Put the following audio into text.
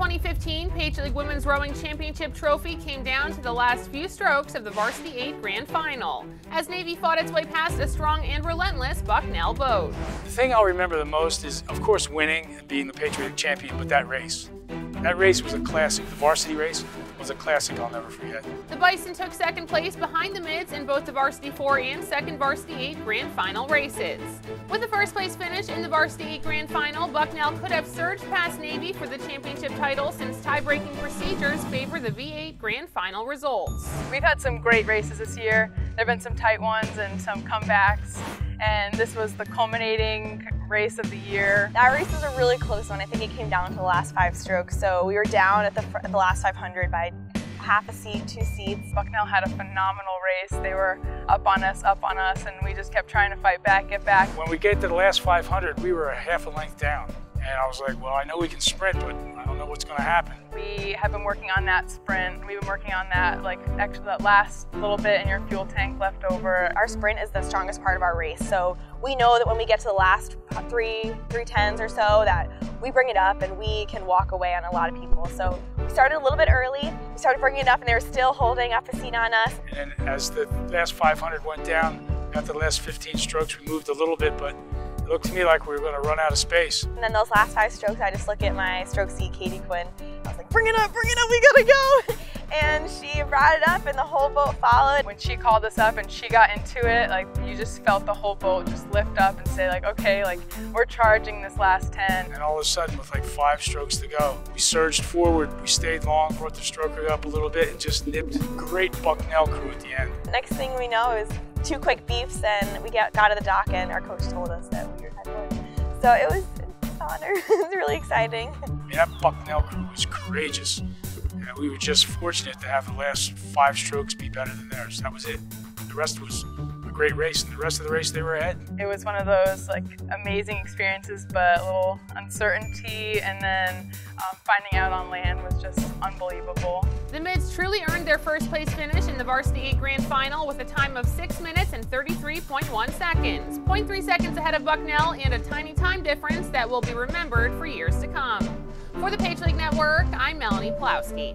2015 Patriot League Women's Rowing Championship trophy came down to the last few strokes of the Varsity 8 Grand Final, as Navy fought its way past a strong and relentless Bucknell boat. The thing I'll remember the most is, of course, winning and being the Patriot League champion, but that race. That race was a classic. The varsity race was a classic I'll never forget. The Bison took second place behind the Mids in both the Varsity 4 and second Varsity 8 Grand Final races. With the first place finish in the Varsity 8 Grand Final, Bucknell could have surged past Navy for the championship title since tie-breaking procedures favor the V8 Grand Final results. We've had some great races this year. There have been some tight ones and some comebacks, and this was the culminating race of the year. That race was a really close one. I think it came down to the last 5 strokes, so we were down at the last 500 by half a seat, 2 seats. Bucknell had a phenomenal race. They were up on us, and we just kept trying to fight back, get back. When we get to the last 500, we were a half a length down. And I was like, well, I know we can sprint, but I don't know what's going to happen. We have been working on that sprint. We've been working on that, that last little bit in your fuel tank left over. Our sprint is the strongest part of our race, so we know that when we get to the last 310s or so, that we bring it up and we can walk away on a lot of people. So we started a little bit early. We started bringing it up, and they were still holding up a seat on us. And then as the last 500 went down, after the last 15 strokes, we moved a little bit, but it looked to me like we were going to run out of space. And then those last 5 strokes, I just look at my stroke seat, Katie Quinn. I was like, bring it up, we gotta go. And she brought it up and the whole boat followed. When she called us up and she got into it, you just felt the whole boat just lift up and say okay, we're charging this last 10. And all of a sudden, with 5 strokes to go, we surged forward, we stayed long, brought the stroker up a little bit, and just nipped great Bucknell crew at the end. Next thing we know is 2 quick beefs, and we got to the dock, and our coach told us that we were headed. So it was an honor. It was really exciting. I mean, that Bucknell crew was courageous. And we were just fortunate to have the last 5 strokes be better than theirs. That was it. The rest was a great race, and the rest of the race they were ahead. It was one of those amazing experiences, but a little uncertainty, and then finding out on land was just unbelievable. The Mids truly earned their first place finish in the Varsity 8 Grand Final with a time of 6 minutes and 33.1 seconds, 0.3 seconds ahead of Bucknell, and a tiny time difference that will be remembered for years to come. For the Patriot League Network, I'm Melanie Pulowski.